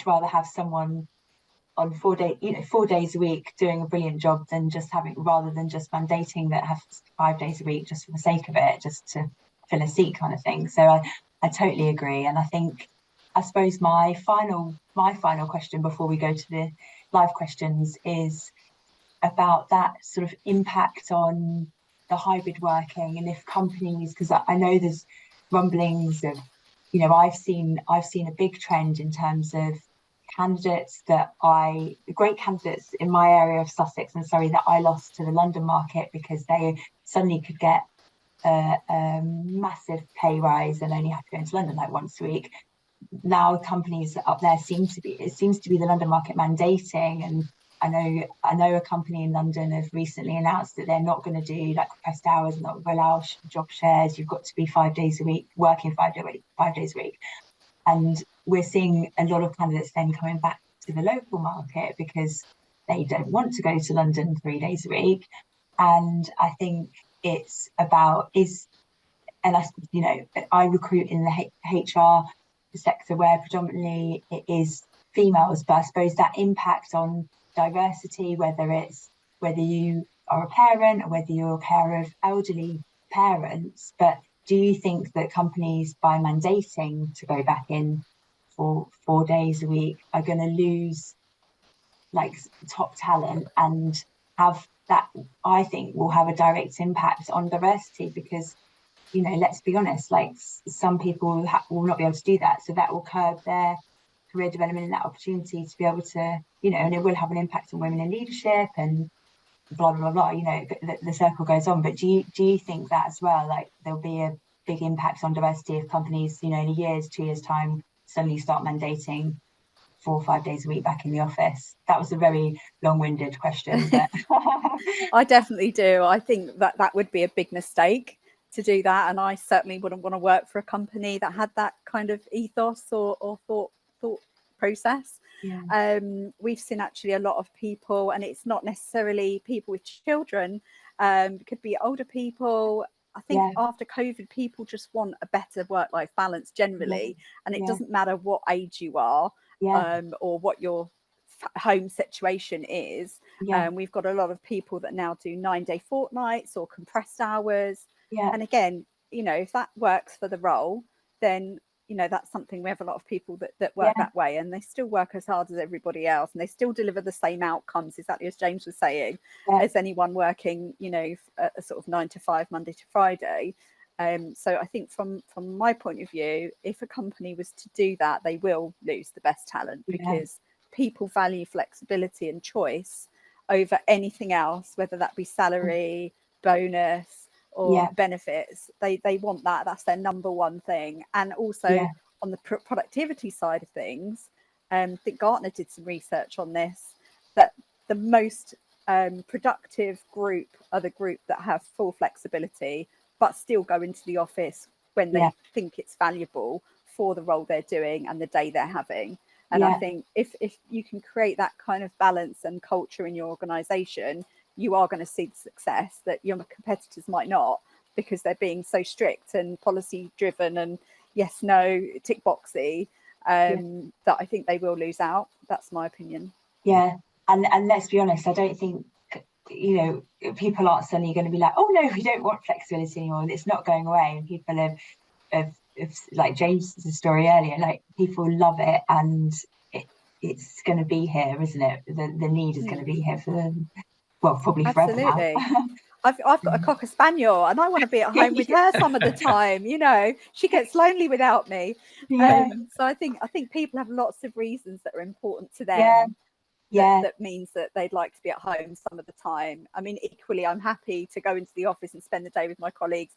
rather have someone on 4 days a week doing a brilliant job rather than just mandating that have 5 days a week just for the sake of it, just to fill a seat kind of thing. So I totally agree. And I suppose my final question before we go to the live questions is about that sort of impact on the hybrid working, and if companies, because I know there's rumblings of, I've seen a big trend in terms of great candidates in my area of Sussex and Surrey that I lost to the London market because they suddenly could get a massive pay rise and only have to go into London like once a week. Now companies up there seems to be the London market mandating, and I know a company in London have recently announced that they're not going to do like compressed hours and not allow job shares. You've got to be 5 days a week, working 5 days a week. And we're seeing a lot of candidates then coming back to the local market because they don't want to go to London 3 days a week. And I think it's about I recruit in the HR sector where predominantly it is females, but I suppose that impact on diversity, whether you are a parent or whether you're a carer of elderly parents. But do you think that companies, by mandating to go back in for 4 days a week, are going to lose like top talent, and have that, I think, will have a direct impact on diversity? Because let's be honest, like some people will not be able to do that, so that will curb their career development and that opportunity to be able to, and it will have an impact on women in leadership and blah blah blah. The circle goes on. But do you think that as well? Like there'll be a big impact on diversity if companies, in a 2 years time, suddenly start mandating 4 or 5 days a week back in the office? That was a very long-winded question, but I definitely do. I think that would be a big mistake to do that, and I certainly wouldn't want to work for a company that had that kind of ethos or thought process. We've seen actually a lot of people, and it's not necessarily people with children, it could be older people. I think after COVID, people just want a better work-life balance generally, and it doesn't matter what age you are or what your home situation is. We've got a lot of people that now do 9-day fortnights or compressed hours. And again, you know, if that works for the role, then you know, that's something. We have a lot of people that work that way, and they still work as hard as everybody else, and they still deliver the same outcomes, exactly as James was saying, as anyone working, you know, a sort of 9 to 5, Monday to Friday. So I think from my point of view, if a company was to do that, they will lose the best talent, because people value flexibility and choice over anything else, whether that be salary, bonus, or benefits. They want that. That's their number one thing. And also on the productivity side of things, I think Gartner did some research on this, that the most productive group are the group that have full flexibility but still go into the office when they think it's valuable for the role they're doing and the day they're having. And I think if you can create that kind of balance and culture in your organization, you are going to see the success that your competitors might not, because they're being so strict and policy driven and yes, no, tick boxy, that I think they will lose out. That's my opinion. And let's be honest, I don't think, you know, people aren't suddenly going to be like, oh no, we don't want flexibility anymore, and it's not going away. And people have like James's story earlier, like people love it, and it's going to be here, isn't it? The need is going to be here for them. Well, probably forever now. I've got a cocker spaniel, and I want to be at home with her some of the time. You know, she gets lonely without me. So I think people have lots of reasons that are important to them. That means that they'd like to be at home some of the time. I mean, equally, I'm happy to go into the office and spend the day with my colleagues.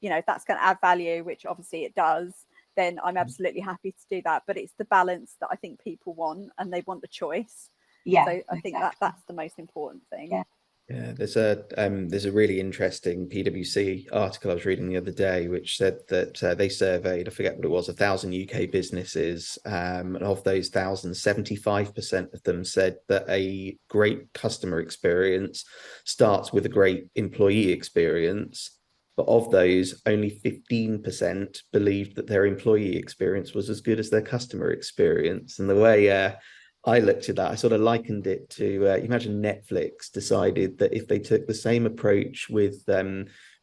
You know, if that's going to add value, which obviously it does, then I'm absolutely happy to do that. But it's the balance that I think people want, and they want the choice. So I think that's the most important thing. There's a really interesting PwC article I was reading the other day, which said that they surveyed, I forget what it was, 1,000 UK businesses, and of those 1,000, 75% of them said that a great customer experience starts with a great employee experience. But of those, only 15% believed that their employee experience was as good as their customer experience. And the way I looked at that, I sort of likened it to, imagine Netflix decided that if they took the same approach with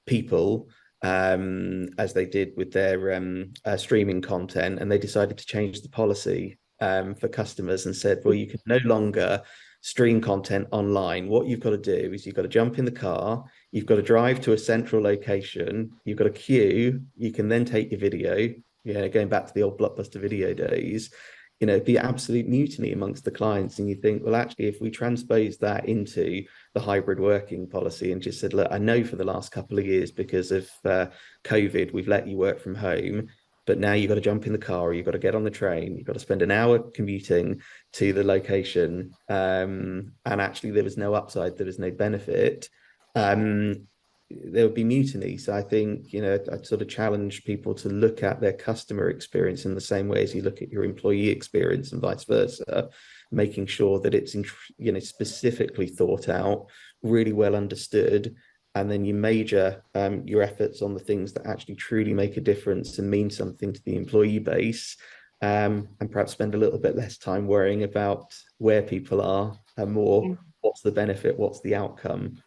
people as they did with their streaming content, and they decided to change the policy for customers and said, well, you can no longer stream content online. What you've got to do is you've got to jump in the car, you've got to drive to a central location, you've got a queue, you can then take your video, going back to the old Blockbuster video days, the absolute mutiny amongst the clients. And you think, well, actually, if we transpose that into the hybrid working policy and just said, look, I know for the last couple of years, because of COVID, we've let you work from home, but now you've got to jump in the car, or you've got to get on the train, you've got to spend an hour commuting to the location, and actually there was no upside, there was no benefit, there would be mutiny. So I think, I'd sort of challenge people to look at their customer experience in the same way as you look at your employee experience, and vice versa, making sure that it's, specifically thought out, really well understood, and then you major your efforts on the things that actually truly make a difference and mean something to the employee base, and perhaps spend a little bit less time worrying about where people are and more what's the benefit, what's the outcome.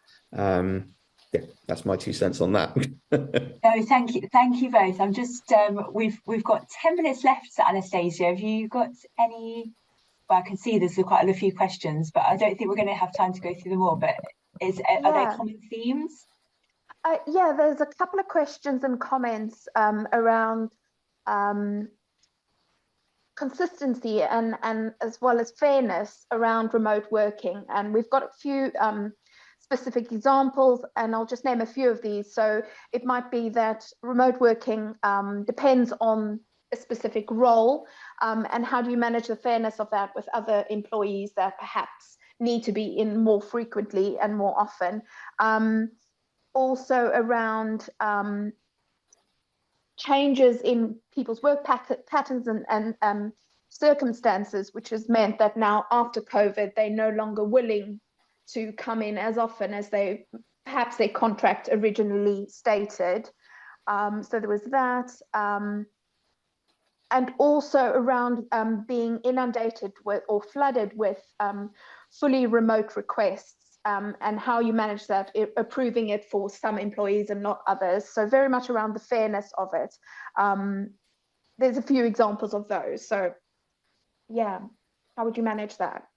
That's my 2 cents on that. No, thank you both. I'm just we've got 10 minutes left, Anastasia. Have you got any? Well, I can see there's quite a few questions, but I don't think we're going to have time to go through them all. But are there common themes? There's a couple of questions and comments around consistency and as well as fairness around remote working, and we've got a few specific examples, and I'll just name a few of these. So it might be that remote working depends on a specific role, and how do you manage the fairness of that with other employees that perhaps need to be in more frequently and more often. Also around changes in people's work patterns and circumstances, which has meant that now after COVID, they're no longer willing to come in as often as perhaps their contract originally stated. So there was that. And also around being inundated with or flooded with fully remote requests, and how you manage that, approving it for some employees and not others. So very much around the fairness of it. There's a few examples of those. So yeah, how would you manage that?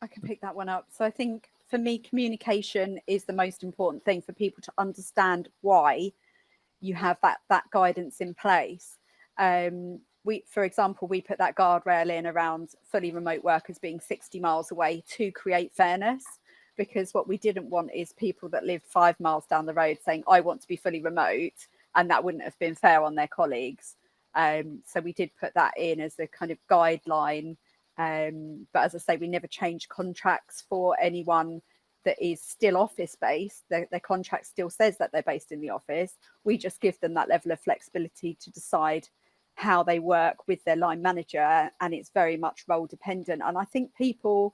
I can pick that one up. So I think for me, communication is the most important thing for people to understand why you have that guidance in place. For example, we put that guardrail in around fully remote workers being 60 miles away to create fairness, because what we didn't want is people that lived 5 miles down the road saying, I want to be fully remote, and that wouldn't have been fair on their colleagues. So we did put that in as a kind of guideline. But as I say, we never change contracts for anyone that is still office based. Their contract still says that they're based in the office. We just give them that level of flexibility to decide how they work with their line manager, and it's very much role dependent. And I think people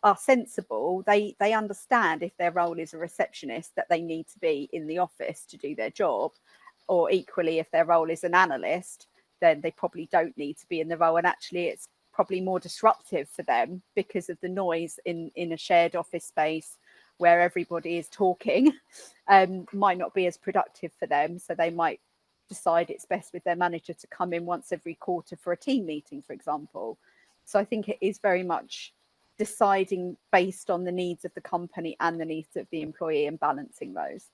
are sensible. They understand if their role is a receptionist that they need to be in the office to do their job, or equally if their role is an analyst, then they probably don't need to be in the role. And actually it's probably more disruptive for them because of the noise in a shared office space where everybody is talking. Might not be as productive for them, so they might decide it's best with their manager to come in once every quarter for a team meeting, for example. So I think it is very much deciding based on the needs of the company and the needs of the employee and balancing those.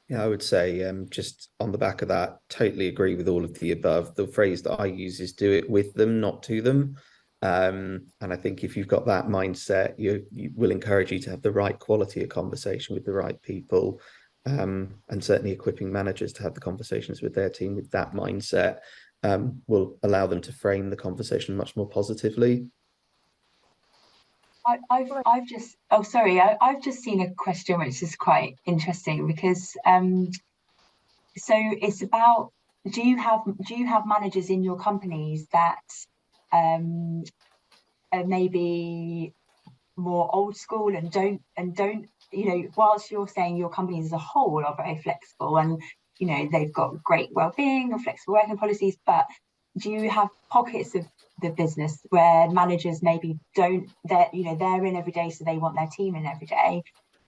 Yeah, I would say just on the back of that, totally agree with all of the above. The phrase that I use is do it with them, not to them. And I think if you've got that mindset, you will encourage you to have the right quality of conversation with the right people, and certainly equipping managers to have the conversations with their team with that mindset will allow them to frame the conversation much more positively. I've just seen a question which is quite interesting, because so it's about, do you have managers in your companies that are maybe more old school and don't whilst you're saying your companies as a whole are very flexible and they've got great well-being or flexible working policies, but do you have pockets of the business where managers maybe don't, they're in every day, so they want their team in every day?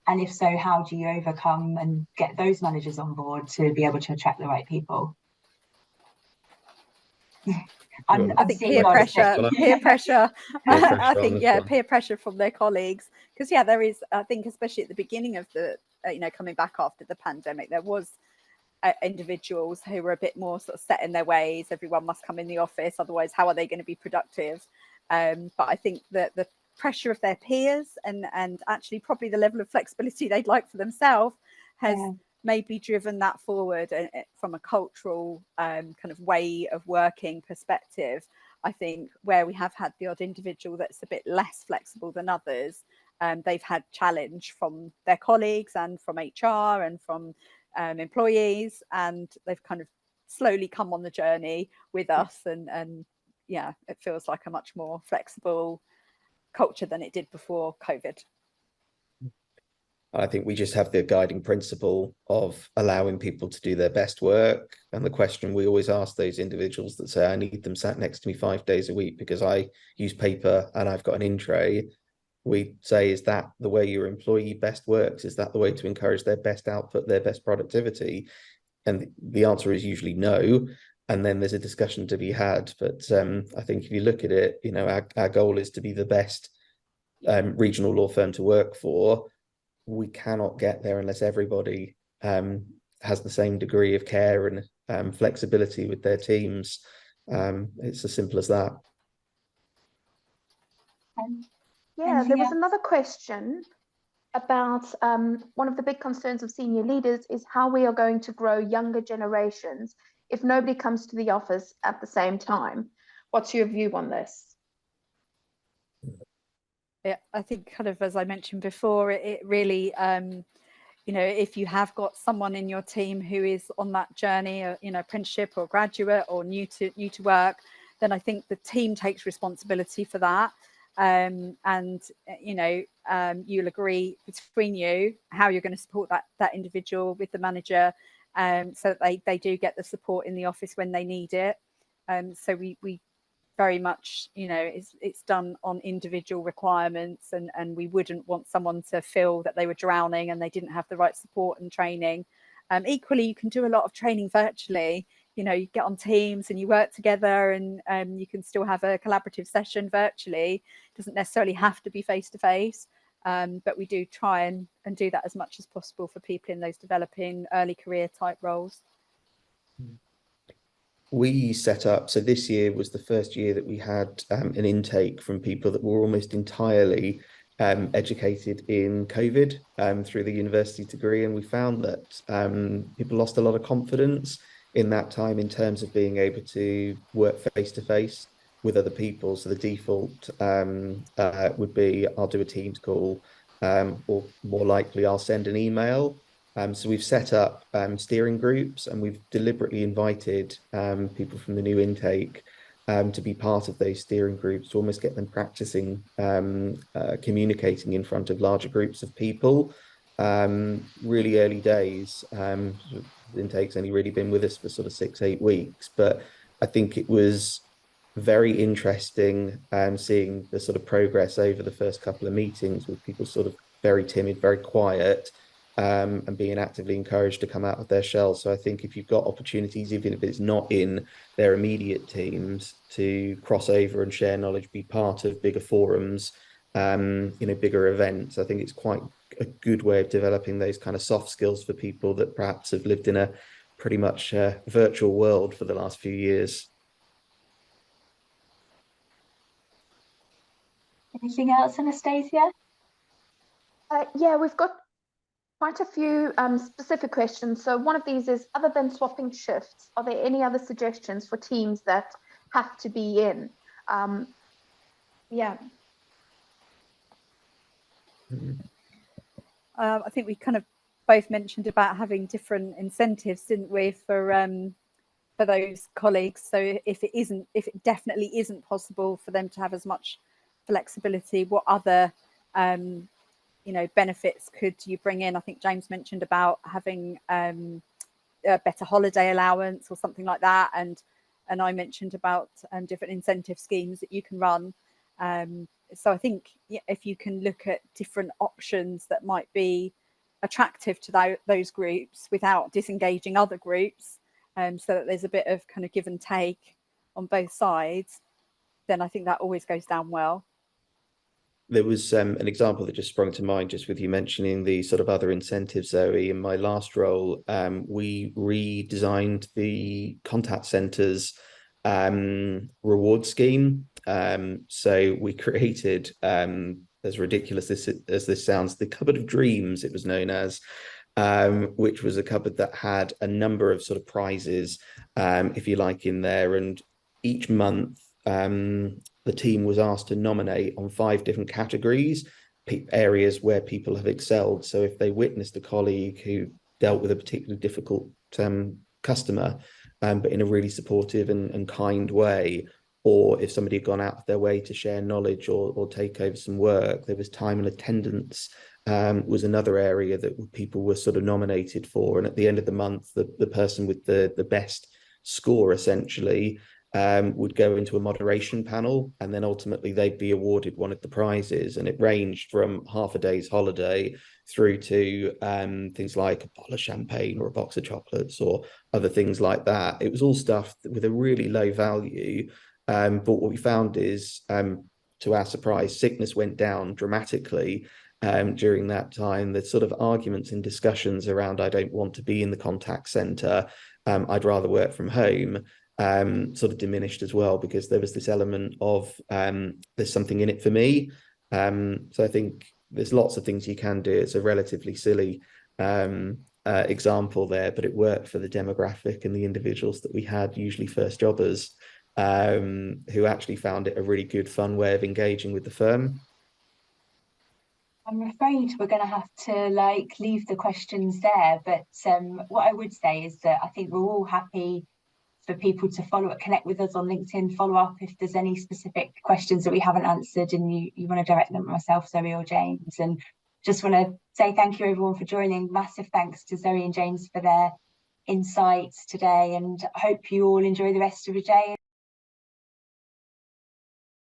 And if so, how do you overcome and get those managers on board to be able to attract the right people? I think peer pressure. I think peer pressure from their colleagues, because there is, I think, especially at the beginning of the coming back after the pandemic, there was individuals who were a bit more sort of set in their ways. Everyone must come in the office, otherwise how are they going to be productive? But I think that the pressure of their peers and actually probably the level of flexibility they'd like for themselves has maybe driven that forward. And from a cultural kind of way of working perspective, I think where we have had the odd individual that's a bit less flexible than others, they've had challenge from their colleagues and from HR and from employees, and they've kind of slowly come on the journey with us, and it feels like a much more flexible culture than it did before COVID. I think we just have the guiding principle of allowing people to do their best work. And the question we always ask those individuals that say, I need them sat next to me 5 days a week because I use paper and I've got an in-tray, we say, is that the way your employee best works? Is that the way to encourage their best output, their best productivity? And the answer is usually no. And then there's a discussion to be had. But I think if you look at it, our goal is to be the best regional law firm to work for. We cannot get there unless everybody has the same degree of care and flexibility with their teams. It's as simple as that. There was another question about one of the big concerns of senior leaders is how we are going to grow younger generations if nobody comes to the office at the same time. What's your view on this? Yeah, I think kind of as I mentioned before, it really, if you have got someone in your team who is on that journey, apprenticeship or graduate or new to work, then I think the team takes responsibility for that. And you know, you'll agree between you how you're going to support that individual with the manager, so that they do get the support in the office when they need it. So we very much, you know, it's done on individual requirements, and we wouldn't want someone to feel that they were drowning and they didn't have the right support and training. Equally, you can do a lot of training virtually. You know, you get on Teams and you work together, and you can still have a collaborative session virtually. It doesn't necessarily have to be face to face, but we do try and do that as much as possible for people in those developing early career type roles. We set up, so this year was the first year that we had an intake from people that were almost entirely educated in COVID through the university degree, and we found that people lost a lot of confidence in that time in terms of being able to work face to face with other people. So the default would be I'll do a Teams call, or more likely I'll send an email. So we've set up steering groups, and we've deliberately invited people from the new intake to be part of those steering groups to almost get them practicing communicating in front of larger groups of people. Really early days. The intake's only really been with us for sort of 6-8 weeks, but I think it was very interesting seeing the sort of progress over the first couple of meetings, with people sort of very timid, very quiet, and being actively encouraged to come out of their shell. So I think if you've got opportunities, even if it's not in their immediate teams, to cross over and share knowledge, be part of bigger forums, bigger events, I think it's quite a good way of developing those kind of soft skills for people that perhaps have lived in a pretty much virtual world for the last few years. Anything else, Anastasia? Yeah, we've got quite a few specific questions. So one of these is, other than swapping shifts, are there any other suggestions for teams that have to be in? Yeah. I think we kind of both mentioned about having different incentives, didn't we, for those colleagues. So if it definitely isn't possible for them to have as much flexibility, what other benefits could you bring in? I think James mentioned about having a better holiday allowance or something like that, and I mentioned about different incentive schemes that you can run. So I think if you can look at different options that might be attractive to those groups without disengaging other groups, so that there's a bit of kind of give and take on both sides, then I think that always goes down well. There was an example that just sprung to mind just with you mentioning the sort of other incentives, Zoe. In my last role, we redesigned the contact centre's reward scheme. So we created, as ridiculous as this sounds, the cupboard of dreams, it was known as, which was a cupboard that had a number of sort of prizes, if you like, in there. And each month, the team was asked to nominate on 5 different categories, areas where people have excelled. So if they witnessed a colleague who dealt with a particularly difficult customer, but in a really supportive and kind way, or if somebody had gone out of their way to share knowledge or take over some work, there was time and attendance was another area that people were sort of nominated for. And at the end of the month, the person with the best score essentially would go into a moderation panel, and then ultimately they'd be awarded one of the prizes. And it ranged from half a day's holiday through to things like a bottle of champagne or a box of chocolates or other things like that. It was all stuff with a really low value. But what we found is, to our surprise, sickness went down dramatically during that time. The sort of arguments and discussions around, I don't want to be in the contact centre, I'd rather work from home, sort of diminished as well, because there was this element of there's something in it for me. So I think there's lots of things you can do. It's a relatively silly example there, but it worked for the demographic and the individuals that we had, usually first jobbers, who actually found it a really good, fun way of engaging with the firm. I'm afraid we're going to have to leave the questions there, but what I would say is that I think we're all happy for people to connect with us on LinkedIn, follow up if there's any specific questions that we haven't answered and you want to direct them to myself, Zoe or James. And just want to say thank you everyone for joining. Massive thanks to Zoe and James for their insights today, and I hope you all enjoy the rest of your day.